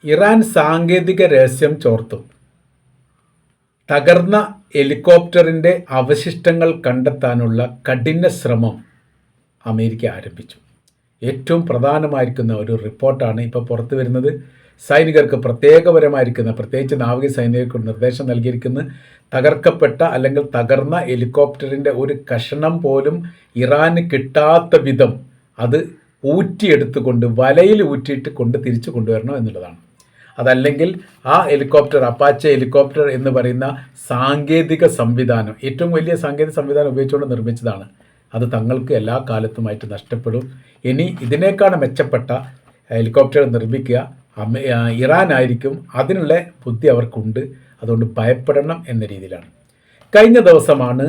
Iran സാങ്കേതിക രഹസ്യം ചോർത്തും. തകർന്ന ഹെലികോപ്റ്ററിൻ്റെ അവശിഷ്ടങ്ങൾ കണ്ടെത്താനുള്ള കഠിന ശ്രമം അമേരിക്ക ആരംഭിച്ചു. ഏറ്റവും പ്രധാനമായിരിക്കുന്ന ഒരു റിപ്പോർട്ടാണ് ഇപ്പോൾ പുറത്തു വരുന്നത്. സൈനികർക്ക് പ്രത്യേകപരമായിരിക്കുന്ന, പ്രത്യേകിച്ച് നാവിക സൈനികർക്ക് നിർദ്ദേശം നൽകിയിരിക്കുന്നത്, തകർക്കപ്പെട്ട അല്ലെങ്കിൽ തകർന്ന ഹെലികോപ്റ്ററിൻ്റെ ഒരു കഷണം പോലും ഇറാന് കിട്ടാത്ത വിധം അത് ഊറ്റിയെടുത്തുകൊണ്ട് വലയിൽ ഊറ്റിയിട്ട് തിരിച്ചു കൊണ്ടുവരണം എന്നുള്ളതാണ്. അതല്ലെങ്കിൽ ആ ഹെലികോപ്റ്റർ, അപ്പാച്ചെ ഹെലികോപ്റ്റർ എന്ന് പറയുന്ന സാങ്കേതിക സംവിധാനം, ഏറ്റവും വലിയ സാങ്കേതിക സംവിധാനം ഉപയോഗിച്ചുകൊണ്ട് നിർമ്മിച്ചതാണ്. അത് തങ്ങൾക്ക് എല്ലാ കാലത്തുമായിട്ട് നഷ്ടപ്പെടും. ഇനി ഇതിനേക്കാൾ മെച്ചപ്പെട്ട ഹെലികോപ്റ്റർ നിർമ്മിക്കുക ഇറാനായിരിക്കും. അതിനുള്ള ബുദ്ധി അവർക്കുണ്ട്. അതുകൊണ്ട് ഭയപ്പെടണം എന്ന രീതിയിലാണ്. കഴിഞ്ഞ ദിവസമാണ്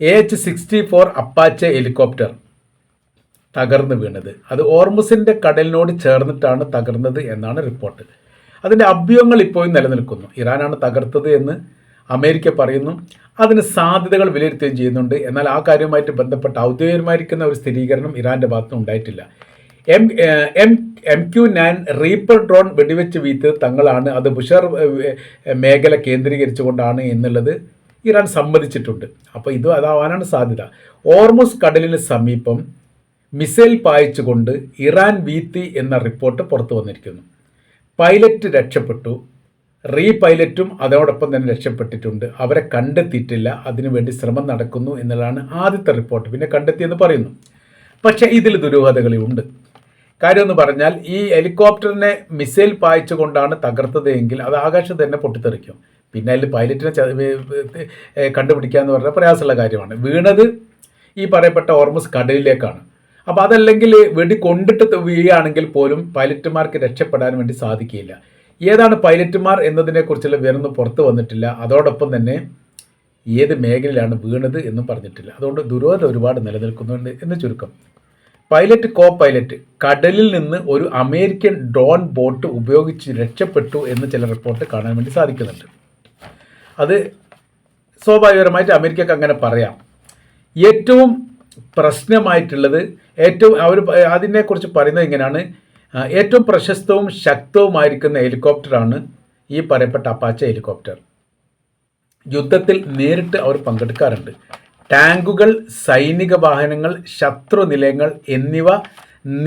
AH-64 അപ്പാച്ചെ ഹെലികോപ്റ്റർ തകർന്നു വീണത്. അത് ഓർമുസിൻ്റെ കടലിനോട് ചേർന്നിട്ടാണ് തകർന്നത് എന്നാണ് റിപ്പോർട്ട്. അതിൻ്റെ അഭ്യൂഹങ്ങൾ ഇപ്പോഴും നിലനിൽക്കുന്നു. ഇറാനാണ് തകർത്തത് എന്ന് അമേരിക്ക പറയുന്നു. അതിന് സാധ്യതകൾ വിലയിരുത്തുകയും ചെയ്യുന്നുണ്ട്. എന്നാൽ ആ കാര്യവുമായിട്ട് ബന്ധപ്പെട്ട ഔദ്യോഗികമായിരിക്കുന്ന ഒരു സ്ഥിരീകരണം ഇറാൻ്റെ ഭാഗത്തുനിന്ന് ഉണ്ടായിട്ടില്ല. MQ-9 റീപ്പർ ഡ്രോൺ വെടിവെച്ച് വീഴ്ത്തിയത് തങ്ങളാണ്, അത് ബുഷർ മേഖല കേന്ദ്രീകരിച്ചുകൊണ്ടാണ് എന്നുള്ളത് ഇറാൻ സമ്മതിച്ചിട്ടുണ്ട്. അപ്പോൾ അതാവാനാണ് സാധ്യത. ഓർമുസ് കടലിന് സമീപം മിസൈൽ പായിച്ചുകൊണ്ട് ഇറാൻ വീഴ്ത്തി എന്ന റിപ്പോർട്ട് പുറത്തു വന്നിരിക്കുന്നു. പൈലറ്റ് രക്ഷപ്പെട്ടു, പൈലറ്റും അതോടൊപ്പം തന്നെ രക്ഷപ്പെട്ടിട്ടുണ്ട്. അവരെ കണ്ടെത്തിയിട്ടില്ല, അതിനുവേണ്ടി ശ്രമം നടക്കുന്നു എന്നുള്ളതാണ് ആദ്യത്തെ റിപ്പോർട്ട്. പിന്നെ കണ്ടെത്തിയെന്ന് പറയുന്നു. പക്ഷേ ഇതിൽ ദുരൂഹതകളുണ്ട്. കാര്യമെന്ന് പറഞ്ഞാൽ ഈ ഹെലികോപ്റ്ററിനെ മിസൈൽ പായിച്ചുകൊണ്ടാണ് തകർത്തത് എങ്കിൽ അത് ആകാശത്ത് തന്നെ പൊട്ടിത്തെറിക്കും. പിന്നെ അതിൽ പൈലറ്റിനെ കണ്ടുപിടിക്കുക എന്ന് പറഞ്ഞാൽ പ്രയാസമുള്ള കാര്യമാണ്. വീണത് ഈ പറയപ്പെട്ട ഓർമുസ് കടലിലേക്കാണ്. അപ്പോൾ അതല്ലെങ്കിൽ വെടി കൊണ്ടിട്ട് വീഴുകയാണെങ്കിൽ പോലും പൈലറ്റുമാർക്ക് രക്ഷപ്പെടാൻ വേണ്ടി സാധിക്കില്ല. ഏതാണ് പൈലറ്റുമാർ എന്നതിനെക്കുറിച്ചുള്ള വിവരമൊന്നും പുറത്തു വന്നിട്ടില്ല. അതോടൊപ്പം തന്നെ ഏത് മേഖലയിലാണ് വീണത് എന്നും പറഞ്ഞിട്ടില്ല. അതുകൊണ്ട് ദുരൂഹത ഒരുപാട് നിലനിൽക്കുന്നുണ്ട് എന്ന് ചുരുക്കം. പൈലറ്റ്, കോ പൈലറ്റ് കടലിൽ നിന്ന് ഒരു അമേരിക്കൻ ഡ്രോൺ ബോട്ട് ഉപയോഗിച്ച് രക്ഷപ്പെട്ടു എന്ന് ചില റിപ്പോർട്ട് കാണാൻ വേണ്ടി സാധിക്കുന്നുണ്ട്. അത് സ്വാഭാവികമായിട്ട് അമേരിക്കക്ക് അങ്ങനെ പറയാം. ഏറ്റവും പ്രശ്നമായിട്ടുള്ളത്, അവർ അതിനെക്കുറിച്ച് പറയുന്നത് ഇങ്ങനെയാണ്: ഏറ്റവും പ്രശസ്തവും ശക്തവുമായിരിക്കുന്ന ഹെലികോപ്റ്ററാണ് ഈ പറയപ്പെട്ട അപ്പാച്ചെ ഹെലികോപ്റ്റർ. യുദ്ധത്തിൽ നേരിട്ട് അവർ പങ്കെടുക്കാറുണ്ട്. ടാങ്കുകൾ, സൈനിക വാഹനങ്ങൾ, ശത്രു നിലയങ്ങൾ എന്നിവ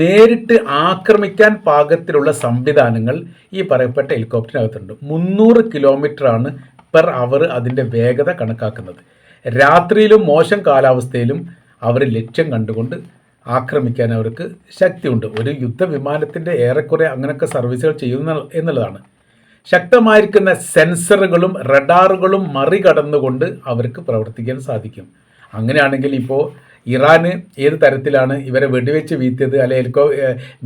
നേരിട്ട് ആക്രമിക്കാൻ പാകത്തിലുള്ള സംവിധാനങ്ങൾ ഈ പറയപ്പെട്ട ഹെലികോപ്റ്ററിനകത്തുണ്ട്. 300 കിലോമീറ്ററാണ് പെർ അവർ അതിൻ്റെ വേഗത കണക്കാക്കുന്നത്. രാത്രിയിലും മോശം കാലാവസ്ഥയിലും അവർ ലക്ഷ്യം കണ്ടുകൊണ്ട് ആക്രമിക്കാൻ അവർക്ക് ശക്തിയുണ്ട്. ഒരു യുദ്ധവിമാനത്തിൻ്റെ ഏറെക്കുറെ അങ്ങനെയൊക്കെ സർവീസുകൾ ചെയ്യുന്ന എന്നുള്ളതാണ്. ശക്തമായിരിക്കുന്ന സെൻസറുകളും റഡാറുകളും മറികടന്നുകൊണ്ട് അവർക്ക് പ്രവർത്തിക്കാൻ സാധിക്കും. അങ്ങനെയാണെങ്കിൽ ഇപ്പോൾ ഇറാന് ഏത് തരത്തിലാണ് ഇവരെ വെടിവെച്ച് വീഴ്ത്തിയത് അല്ലെങ്കിൽ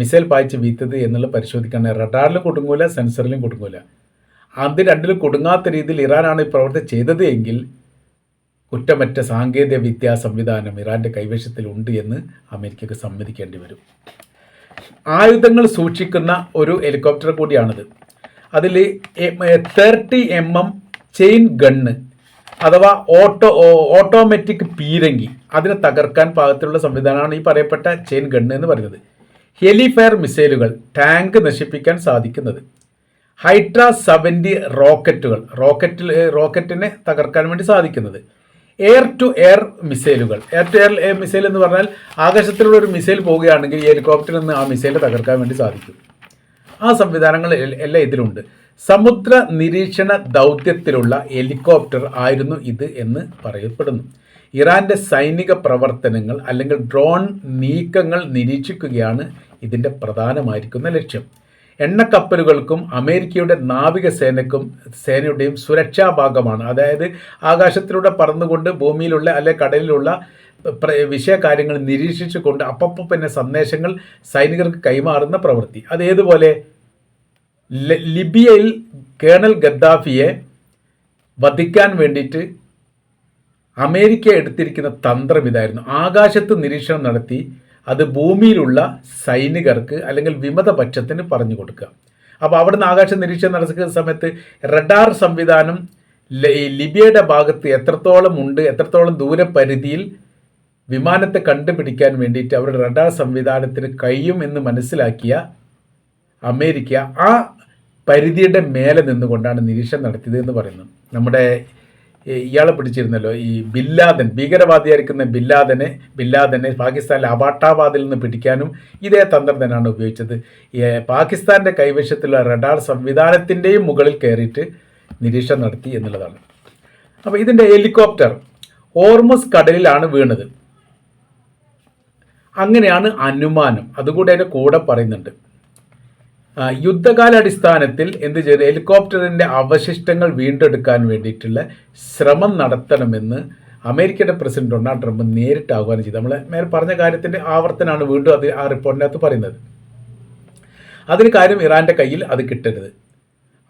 മിസൈൽ പായിച്ച് വീഴ്ത്തിയത് എന്നുള്ളത് പരിശോധിക്കാൻ. റഡാറിലും കുടുങ്ങൂല, സെൻസറിലും കുടുങ്ങൂല. അത് രണ്ടിലും കുടുങ്ങാത്ത രീതിയിൽ ഇറാനാണ് ഈ പ്രവർത്തി ചെയ്തത് എങ്കിൽ കുറ്റമറ്റ സാങ്കേതിക വിദ്യാ സംവിധാനം ഇറാൻ്റെ കൈവശത്തിലുണ്ട് എന്ന് അമേരിക്കക്ക് സമ്മതിക്കേണ്ടി വരും. ആയുധങ്ങൾ സൂക്ഷിക്കുന്ന ഒരു ഹെലികോപ്റ്റർ കൂടിയാണിത്. അതിൽ 30 mm ചെയിൻ ഗണ്ണ് അഥവാ ഓട്ടോമാറ്റിക് പീരങ്കി, അതിനെ തകർക്കാൻ പാകത്തിലുള്ള സംവിധാനമാണ് ഈ പറയപ്പെട്ട ചെയിൻ ഗണ്ണ് എന്ന് പറയുന്നത്. ഹെലിഫയർ മിസൈലുകൾ, ടാങ്ക് നശിപ്പിക്കാൻ സാധിക്കുന്നത്. ഹൈഡ്ര 70 റോക്കറ്റിനെ തകർക്കാൻ വേണ്ടി സാധിക്കുന്നത്. എയർ ടു എയർ മിസൈലുകൾ. എയർ ടു എയർ മിസൈൽ എന്ന് പറഞ്ഞാൽ ആകാശത്തിലുള്ള ഒരു മിസൈൽ പോവുകയാണെങ്കിൽ ഈ ഹെലികോപ്റ്ററിൽ നിന്ന് ആ മിസൈൽ തകർക്കാൻ വേണ്ടി സാധിക്കും. ആ സംവിധാനങ്ങൾ എല്ലാം ഇതിലുണ്ട്. സമുദ്ര നിരീക്ഷണ ദൗത്യത്തിലുള്ള ഹെലികോപ്റ്റർ ആയിരുന്നു ഇത് എന്ന് പറയപ്പെടുന്നു. ഇറാൻ്റെ സൈനിക പ്രവർത്തനങ്ങൾ അല്ലെങ്കിൽ ഡ്രോൺ നീക്കങ്ങൾ നിരീക്ഷിക്കുകയാണ് ഇതിൻ്റെ പ്രധാനമായിരിക്കുന്ന ലക്ഷ്യം. എണ്ണക്കപ്പലുകൾക്കും അമേരിക്കയുടെ സേനയുടെയും സുരക്ഷാ ഭാഗമാണ്. അതായത് ആകാശത്തിലൂടെ പറന്നുകൊണ്ട് ഭൂമിയിലുള്ള അല്ലെ കടലിലുള്ള വിഷയകാര്യങ്ങൾ നിരീക്ഷിച്ചുകൊണ്ട് അപ്പം പിന്നെ സന്ദേശങ്ങൾ സൈനികർക്ക് കൈമാറുന്ന പ്രവൃത്തി. അതേതുപോലെ ലിബിയയിൽ കേണൽ ഗദ്ദാഫിയെ വധിക്കാൻ വേണ്ടിയിട്ട് അമേരിക്ക എടുത്തിരിക്കുന്ന തന്ത്രം ഇതായിരുന്നു. ആകാശത്ത് നിരീക്ഷണം നടത്തി അത് ഭൂമിയിലുള്ള സൈനികർക്ക് അല്ലെങ്കിൽ വിമതപക്ഷത്തിന് പറഞ്ഞു കൊടുക്കുക. അപ്പോൾ അവിടുന്ന് ആകാശ നിരീക്ഷണം നടക്കുന്ന സമയത്ത് റഡാർ സംവിധാനം ലിബിയയുടെ ഭാഗത്ത് എത്രത്തോളം ഉണ്ട്, എത്രത്തോളം ദൂരപരിധിയിൽ വിമാനത്തെ കണ്ടുപിടിക്കാൻ വേണ്ടിയിട്ട് അവരുടെ റഡാർ സംവിധാനത്തിന് കഴിയും എന്ന് മനസ്സിലാക്കിയ അമേരിക്ക ആ പരിധിയുടെ മേലെ നിന്നുകൊണ്ടാണ് നിരീക്ഷണം നടത്തിയത് എന്ന് പറയുന്നു. നമ്മുടെ ഇയാളെ പിടിച്ചിരുന്നല്ലോ, ഈ ബില്ലാദൻ, ഭീകരവാദിയായിരിക്കുന്ന ബില്ലാദനെ പാകിസ്ഥാനിലെ അബാട്ടാബാദിൽ നിന്ന് പിടിക്കാനും ഇതേ തന്ത്രം തന്നെയാണ് ഉപയോഗിച്ചത്. പാകിസ്ഥാൻ്റെ കൈവശത്തുള്ള റഡാർ സംവിധാനത്തിൻ്റെയും മുകളിൽ കയറിയിട്ട് നിരീക്ഷണം നടത്തി എന്നുള്ളതാണ്. അപ്പോൾ ഇതിൻ്റെ ഹെലികോപ്റ്റർ ഹോർമുസ് കടലിലാണ് വീണത്, അങ്ങനെയാണ് അനുമാനം. അതുകൂടി അതിൻ്റെ കൂടെ പറയുന്നുണ്ട്. യുദ്ധകാലാടിസ്ഥാനത്തിൽ എന്ത് ചെയ്തു, ഹെലികോപ്റ്ററിൻ്റെ അവശിഷ്ടങ്ങൾ വീണ്ടെടുക്കാൻ വേണ്ടിയിട്ടുള്ള ശ്രമം നടത്തണമെന്ന് അമേരിക്കയുടെ പ്രസിഡന്റ് ഡൊണാൾഡ് ട്രംപ് നേരിട്ട് ആഹ്വാനം ചെയ്തു. നമ്മൾ മേൽ പറഞ്ഞ കാര്യത്തിൻ്റെ ആവർത്തനമാണ് വീണ്ടും അത് ആ റിപ്പോർട്ടിനകത്ത് പറയുന്നത്. അതിന് കാര്യം ഇറാൻ്റെ കയ്യിൽ അത് കിട്ടരുത്.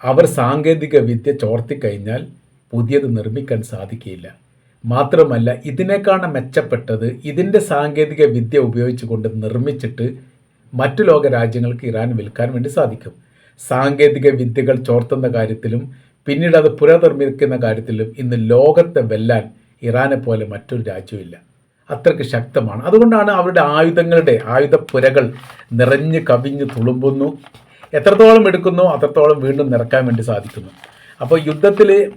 അവർ സാങ്കേതിക വിദ്യ ചോർത്തിക്കഴിഞ്ഞാൽ പുതിയത് നിർമ്മിക്കാൻ സാധിക്കുകയില്ല. മാത്രമല്ല ഇതിനേക്കാൾ മെച്ചപ്പെട്ടത് ഇതിൻ്റെ സാങ്കേതിക വിദ്യ ഉപയോഗിച്ചുകൊണ്ട് നിർമ്മിച്ചിട്ട് മറ്റു ലോക രാജ്യങ്ങൾക്ക് ഇറാൻ വിൽക്കാൻ വേണ്ടി സാധിക്കും. സാങ്കേതിക വിദ്യകൾ ചോർത്തുന്ന കാര്യത്തിലും പിന്നീട് അത് പുനർനിർമ്മിക്കുന്ന കാര്യത്തിലും ഇന്ന് ലോകത്തെ വെല്ലാൻ ഇറാനെ പോലെ മറ്റൊരു രാജ്യമില്ല. അത്രയ്ക്ക് ശക്തമാണ്. അതുകൊണ്ടാണ് അവരുടെ ആയുധപ്പുരകൾ നിറഞ്ഞ് കവിഞ്ഞ് തുളുമ്പുന്നു. എത്രത്തോളം എടുക്കുന്നോ അത്രത്തോളം വീണ്ടും നിറക്കാൻ വേണ്ടി സാധിക്കുന്നു. അപ്പോൾ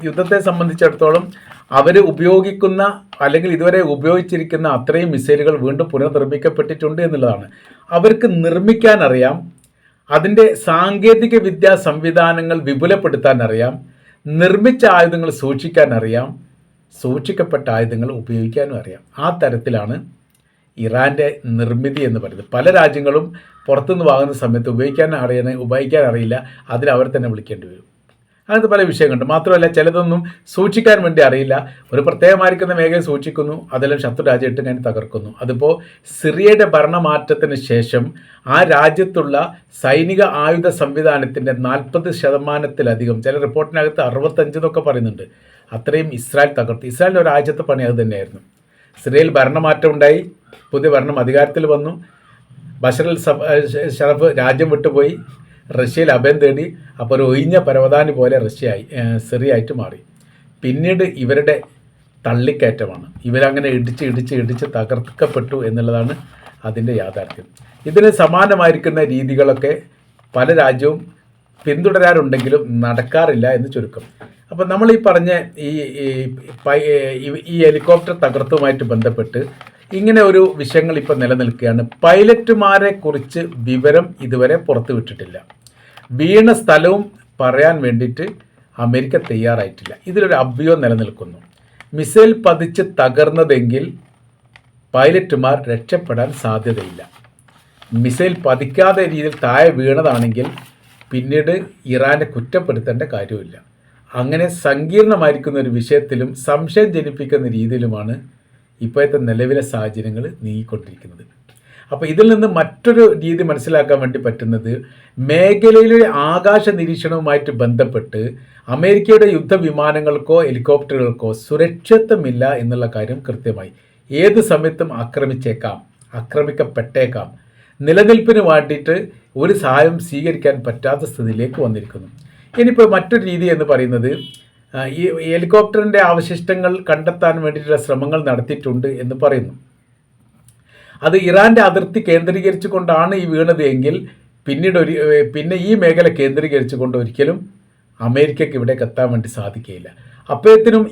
യുദ്ധത്തെ സംബന്ധിച്ചിടത്തോളം അവർ ഉപയോഗിക്കുന്ന അല്ലെങ്കിൽ ഇതുവരെ ഉപയോഗിച്ചിരിക്കുന്ന അത്രയും മിസൈലുകൾ വീണ്ടും പുനർനിർമ്മിക്കപ്പെട്ടിട്ടുണ്ട് എന്നുള്ളതാണ്. അവർക്ക് നിർമ്മിക്കാൻ അറിയാം, അതിൻ്റെ സാങ്കേതിക വിദ്യാ സംവിധാനങ്ങൾ വിപുലപ്പെടുത്താൻ അറിയാം, നിർമ്മിച്ച ആയുധങ്ങൾ സൂക്ഷിക്കാൻ അറിയാം, സൂക്ഷിക്കപ്പെട്ട ആയുധങ്ങൾ ഉപയോഗിക്കാനും അറിയാം. ആ തരത്തിലാണ് ഇറാൻ്റെ നിർമ്മിതി എന്ന് പറയുന്നത്. പല രാജ്യങ്ങളും പുറത്തുനിന്ന് വാങ്ങുന്ന സമയത്ത് ഉപയോഗിക്കാൻ അറിയില്ല, അതിൽ അവർ തന്നെ വിളിക്കേണ്ടി വരും. അങ്ങനത്തെ പല വിഷയങ്ങളുണ്ട്. മാത്രമല്ല ചിലതൊന്നും സൂക്ഷിക്കാൻ വേണ്ടി അറിയില്ല, ഒരു പ്രത്യേകമായിരിക്കുന്ന മേഖല സൂക്ഷിക്കുന്നു, അതെല്ലാം ശത്രുരാജ്യം ഇട്ട് ഞാൻ തകർക്കുന്നു. അതിപ്പോൾ സിറിയയുടെ ഭരണമാറ്റത്തിന് ശേഷം ആ രാജ്യത്തുള്ള സൈനിക ആയുധ സംവിധാനത്തിൻ്റെ 40%, ചില റിപ്പോർട്ടിനകത്ത് 65 എന്നൊക്കെ പറയുന്നുണ്ട്, അത്രയും ഇസ്രായേൽ തകർത്തു. ഇസ്രായേലിൻ്റെ ഒരാഴ്ചത്തെ പണി അത് തന്നെയായിരുന്നു. സിറിയയിൽ ഭരണമാറ്റം ഉണ്ടായി, പുതിയ ഭരണം അധികാരത്തിൽ വന്നു, ബഷർ അൽ ഷറഫ് രാജ്യം വിട്ടുപോയി, റഷ്യയിൽ അഭയം തേടി. അപ്പോൾ ഒരു ഒഴിഞ്ഞ പരവതാനി പോലെ സിറിയായിട്ട് മാറി. പിന്നീട് ഇവരുടെ തള്ളിക്കയറ്റമാണ്, ഇവരങ്ങനെ ഇടിച്ച് തകർക്കപ്പെട്ടു എന്നുള്ളതാണ് അതിൻ്റെ യാഥാർത്ഥ്യം. ഇതിന് സമാനമായിരിക്കുന്ന രീതികളൊക്കെ പല രാജ്യവും പിന്തുടരാറുണ്ടെങ്കിലും നടക്കാറില്ല എന്ന് ചുരുക്കം. അപ്പോൾ നമ്മൾ ഈ പറഞ്ഞ ഈ ഹെലികോപ്റ്റർ തകർത്തുമായിട്ട് ബന്ധപ്പെട്ട് ഇങ്ങനെ ഒരു വിഷയങ്ങൾ ഇപ്പോൾ നിലനിൽക്കുകയാണ്. പൈലറ്റുമാരെ കുറിച്ച് വിവരം ഇതുവരെ പുറത്തുവിട്ടിട്ടില്ല. വീണ സ്ഥലവും പറയാൻ വേണ്ടിയിട്ട് അമേരിക്ക തയ്യാറായിട്ടില്ല. ഇതിലൊരു അഭ്യൂഹം നിലനിൽക്കുന്നു. മിസൈൽ പതിച്ച് തകർന്നതെങ്കിൽ പൈലറ്റുമാർ രക്ഷപ്പെടാൻ സാധ്യതയില്ല. മിസൈൽ പതിക്കാതെ രീതിയിൽ താഴെ വീണതാണെങ്കിൽ പിന്നീട് ഇറാനെ കുറ്റപ്പെടുത്തേണ്ട കാര്യമില്ല. അങ്ങനെ സങ്കീർണമായിരിക്കുന്ന ഒരു വിഷയത്തിലും സംശയം ജനിപ്പിക്കുന്ന രീതിയിലുമാണ് ഇപ്പോഴത്തെ നിലവിലെ സാഹചര്യങ്ങൾ നീങ്ങിക്കൊണ്ടിരിക്കുന്നത്. അപ്പോൾ ഇതിൽ നിന്ന് മറ്റൊരു രീതി മനസ്സിലാക്കാൻ വേണ്ടി പറ്റുന്നത്, മേഖലയിലെ ആകാശ നിരീക്ഷണവുമായിട്ട് ബന്ധപ്പെട്ട് അമേരിക്കയുടെ യുദ്ധവിമാനങ്ങൾക്കോ ഹെലികോപ്റ്ററുകൾക്കോ സുരക്ഷിതമില്ല എന്നുള്ള കാര്യം കൃത്യമായി. ഏത് സമയത്തും ആക്രമിക്കപ്പെട്ടേക്കാം. നിലനിൽപ്പിന് വേണ്ടിയിട്ട് ഒരു സഹായം സ്വീകരിക്കാൻ പറ്റാത്ത സ്ഥിതിയിലേക്ക് വന്നിരിക്കുന്നു. ഇനിയിപ്പോൾ മറ്റൊരു രീതി എന്ന് പറയുന്നത്, ഈ ഹെലികോപ്റ്ററിൻ്റെ അവശിഷ്ടങ്ങൾ കണ്ടെത്താൻ വേണ്ടിയിട്ടുള്ള ശ്രമങ്ങൾ നടത്തിയിട്ടുണ്ട് എന്ന് പറയുന്നു. അത് ഇറാൻ്റെ അതിർത്തി കേന്ദ്രീകരിച്ചു കൊണ്ടാണ് ഈ വീണത് എങ്കിൽ പിന്നെ ഈ മേഖല കേന്ദ്രീകരിച്ചുകൊണ്ട് ഒരിക്കലും അമേരിക്കയ്ക്ക് ഇവിടേക്ക് എത്താൻ വേണ്ടി സാധിക്കുകയില്ല. അപ്പോഴത്തേനും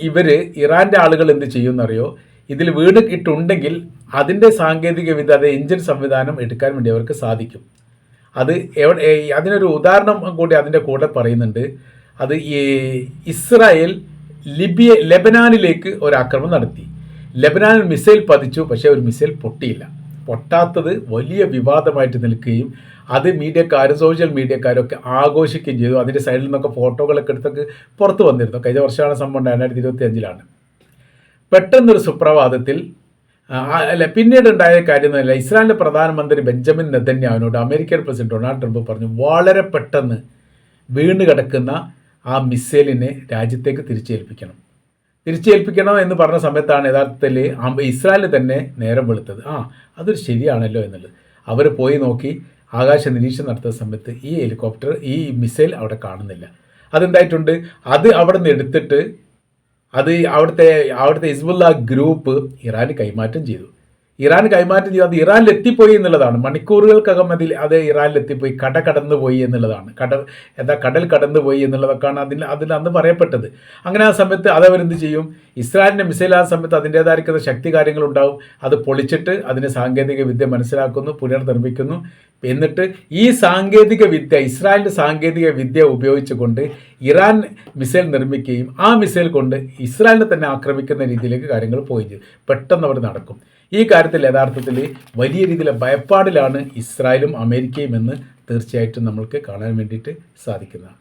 ഇറാൻ്റെ ആളുകൾ എന്ത് ചെയ്യുമെന്നറിയോ, ഇതിൽ വീണിട്ടുണ്ടെങ്കിൽ അതിൻ്റെ സാങ്കേതിക വിദ്യ, അത് എഞ്ചിൻ സംവിധാനം എടുക്കാൻ വേണ്ടി അവർക്ക് സാധിക്കും. അതിനൊരു ഉദാഹരണം കൂടി അതിൻ്റെ കൂടെ പറയുന്നുണ്ട്. അത് ഇസ്രായേൽ ലെബനാനിലേക്ക് ഒരു ആക്രമണം നടത്തി. ലെബനാനിൽ മിസൈൽ പതിച്ചു, പക്ഷേ ഒരു മിസൈൽ പൊട്ടിയില്ല. പൊട്ടാത്തത് വലിയ വിവാദമായിട്ട് നിൽക്കുകയും അത് സോഷ്യൽ മീഡിയക്കാരും ഒക്കെ ആഘോഷിക്കുകയും ചെയ്തു. അതിൻ്റെ സൈഡിൽ നിന്നൊക്കെ ഫോട്ടോകളൊക്കെ എടുത്തൊക്കെ പുറത്ത് വന്നിരുന്നു. കഴിഞ്ഞ വർഷമാണ് സംഭവം, 2025. പെട്ടെന്നൊരു സുപ്രഭാതത്തിൽ പിന്നീട് ഉണ്ടായ കാര്യമൊന്നുമില്ല. ഇസ്രായേലിൻ്റെ പ്രധാനമന്ത്രി ബെഞ്ചമിൻ നെതന്യാഹുവിനോട് അമേരിക്കൻ പ്രസിഡന്റ് ഡൊണാൾഡ് ട്രംപ് പറഞ്ഞു, വളരെ പെട്ടെന്ന് വീണ് കിടക്കുന്ന ആ മിസൈലിനെ രാജ്യത്തേക്ക് തിരിച്ചേൽപ്പിക്കണം എന്ന് പറഞ്ഞ സമയത്താണ് യഥാർത്ഥത്തിൽ ഇസ്രായേൽ തന്നെ നേരം വെളുത്തത്. അതൊരു ശരിയാണല്ലോ എന്നുള്ളത്. അവർ പോയി നോക്കി ആകാശ നിരീക്ഷണം നടത്തുന്ന സമയത്ത് ഈ മിസൈൽ അവിടെ കാണുന്നില്ല. അതെന്തായിട്ടുണ്ട്, അത് അവിടെ നിന്ന് എടുത്തിട്ട് അവിടുത്തെ ഹിസ്ബുള്ള ഗ്രൂപ്പ് ഇറാന് കൈമാറ്റം ചെയ്തു. ഇറാൻ കൈമാറ്റം ചെയ്ത് അത് ഇറാനിലെത്തിപ്പോയി എന്നുള്ളതാണ്. മണിക്കൂറുകൾക്കകം അത് ഇറാനിലെത്തിപ്പോയി, കടന്നു പോയി എന്നുള്ളതാണ്. കടൽ കടന്നു പോയി എന്നുള്ളതൊക്കെയാണ് അതിൽ അന്ന് പറയപ്പെട്ടത്. അങ്ങനെ ആ സമയത്ത് അതവരെന്ത് ചെയ്യും, ഇസ്രായേലിൻ്റെ മിസൈൽ ആ സമയത്ത് അതിൻ്റേതായിരിക്കുന്ന ശക്തി കാര്യങ്ങളുണ്ടാവും. അത് പൊളിച്ചിട്ട് അതിന് സാങ്കേതിക വിദ്യ മനസ്സിലാക്കുന്നു, പുനർനിർമ്മിക്കുന്നു. എന്നിട്ട് ഈ സാങ്കേതിക വിദ്യ, ഇസ്രായേലിൻ്റെ സാങ്കേതിക വിദ്യ ഉപയോഗിച്ചുകൊണ്ട് ഇറാൻ മിസൈൽ നിർമ്മിക്കുകയും ആ മിസൈൽ കൊണ്ട് ഇസ്രായേലിനെ തന്നെ ആക്രമിക്കുന്ന രീതിയിലേക്ക് കാര്യങ്ങൾ പോയി ചെയ്യും. പെട്ടെന്ന് അവർ നടക്കും. ഈ കാര്യത്തിൽ യഥാർത്ഥത്തിൽ വലിയ രീതിയിലെ ഭയപ്പാടിലാണ് ഇസ്രായേലും അമേരിക്കയും എന്ന് തീർച്ചയായിട്ടും നമ്മൾക്ക് കാണാൻ വേണ്ടിയിട്ട് സാധിക്കുന്നതാണ്.